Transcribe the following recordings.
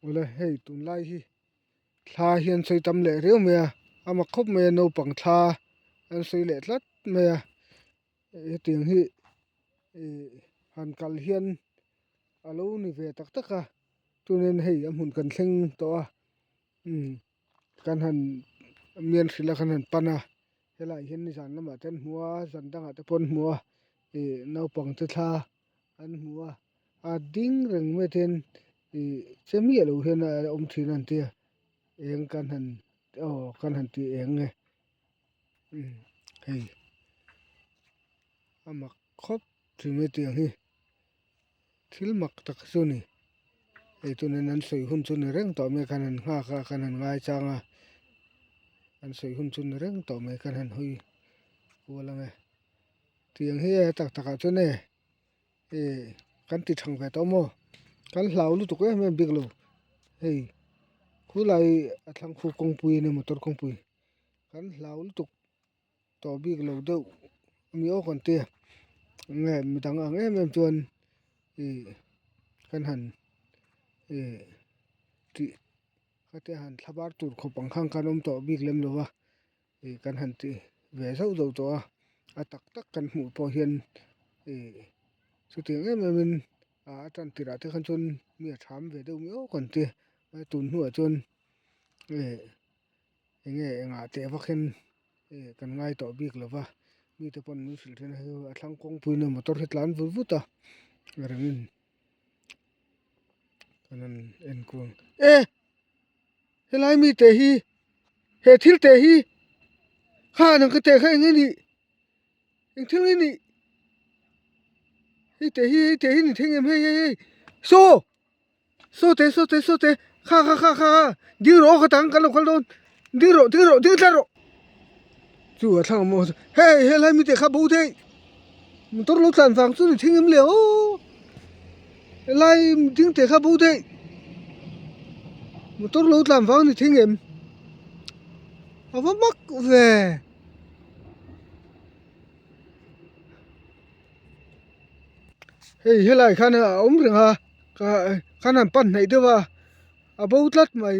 wala hei tun lai hi thla hian sei tam le reu me ama khop me no pang thla an sei le tlat me e tiang hi e han kal hian alo ni ve tak taka tunen hei amun kan thleng to a kan han mian hrila kan han pana helai hian ni zan lama ten hmua zan danga te pon hmua naupang te thla an hmua a ding reng me ten chemi alo hian a om thin an tia eng kan han ti eng nge hei ama khop thime tiang hi thil mak tak chu ni ei tunen an soi hun chu ni reng to me kan han nga kha kan han ngai changa an soi hun chu ni reng to me kan han hui kualange tiang hi tak taka chu ne kan ti thang ve to mo kan hlau lu tu ke me big lo hei khulai athlang khu kongpui ne motor kongpui kan hlau lu tu to big lo deuh mi o kon te nge mi dang ang em chuan kan han ti khate han thlabar tur khopang khang kan om to big lem lowa kan han ti ve zo zo to a tak tak kan hmu po hian chu tiang em in a tan tira te khan chun mi a tham ve deuh mi o kon te tun hnu a chun enge enga te vakhen kan ngai to bik lova mi te pon nu sil then a thlang kong pui na motor hetlan vut vuta rangin kanan en kuang helai mi te hi he thil te hi kha nang ka te kha enge ni eng thil ni hi te hi ni theng em hei so te kha ding ro ka tang kan lo khal don ding tla ro chu a thang mo helai mi te kha bu te motor lo tlan wang chu ni theng em le o lai ding te kha bu te motor lo tlan wang ni theng em awa mak ve hei helai khan om ring ha ka khan an pan nei dewa a bo tlat mai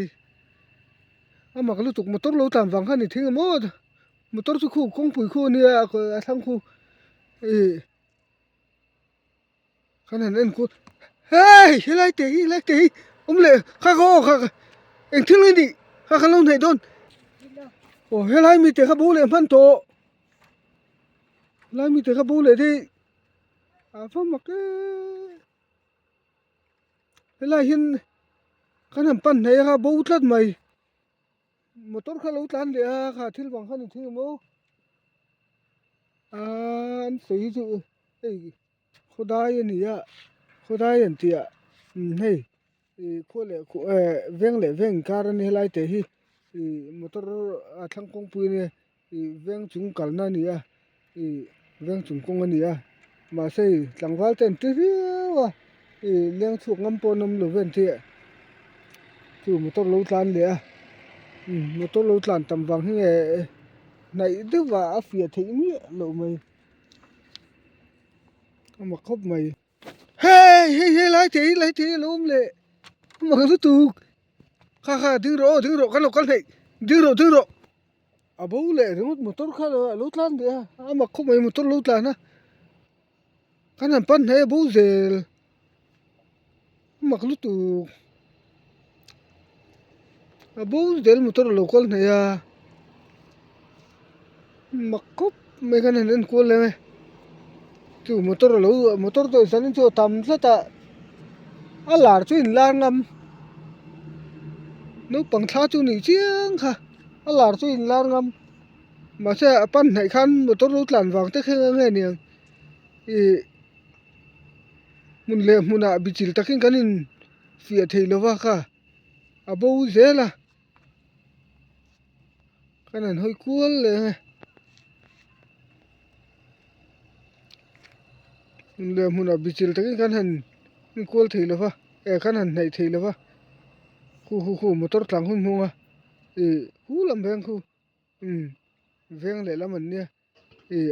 ama ka lu tuk motor lo tlan wang khan ni theng mo motor chu khu kong pui khu ni a thlang khu khana nen ku helai te hi le kha eng thil ni kha lo nei don helai mi te kha bu le phan to lai mi te kha bu le di a fa mak helai hin khana pan nei kha bu tlat mai motor kha lo tlan le kha thil wang khan ni thing mo an sei chu khodai ni ya khodai an tia hei khole veng kar ni helai te hi motor a thlang kong pui ne veng chung kal na ni a veng chung kong ani a ma sei tlangwal ten ti riwa leng chuk ngam po nom lo ven thi chu motor lo tlan le a motor lo tlan tam wang hi nai de wa a fia thei mi lo mai ama khop mai hey lai te lom le ma lu tu kha ding ro kan lo kal hei ding ro abo le remote motor kha lo tlan de ama khop mai motor lo tlan na kan an pan he bo zel ma lu tu abo zel motor lo kal ne ya ma khop mai kan an ko le chu motor to san chu tam ta a lar chu in lar ngam no pang tha chu ni chiang kha a lar chu in lar ngam mà xe pan này khăn một tốt lút làn vàng tới khi nghe nè mun le mun a bichil takin kanin fia thei lova kha abo zela kanan hoi kual le mun le mun a bichil takin kan han kual thei lova kan han nei thei lova khu motor tlang hun hunga hu lam beng khu veng le lam an nia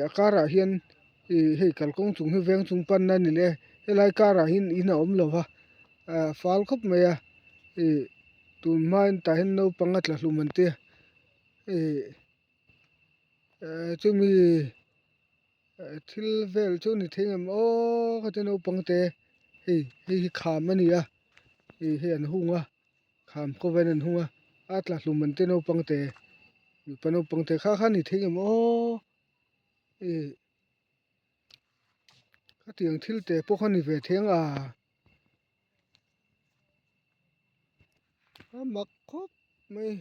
akara hian hei kalkong chung hi veng chung pan na ni le helai kara hin ina om lova fal khop mai a tun main ta hin no pangat la hluman te chu mi thil vel chu ni thengam o ka te no pangte hi kham ani a hi an hunga kham ko ven an hunga atla hluman te no pangte mi pano pangte kha kha ni thengam o ka tiang thil te pawh ani ve theng mak khop mai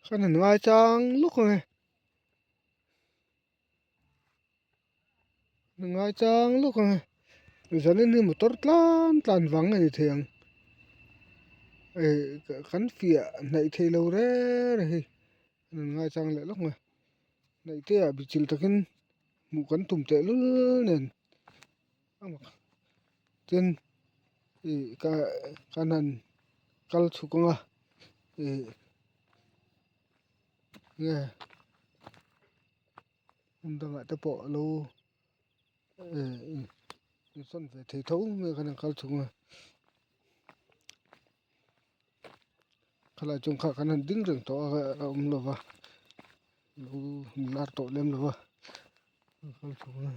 khan han ngai chang lúc này ngai chang lúc này giờ nên đi motor tlan tlan vắng này thiang khán phía này thấy lâu đấy này ngai chang lại lúc này này thế à bị chịu takin mu kan tum te lu nen ten ka kanan kal chukunga nge undanga te po lo son ve thei thau nge kanan kal chukunga khala chung kha kanan ding reng to lova lu lar to lem lova kal chukunga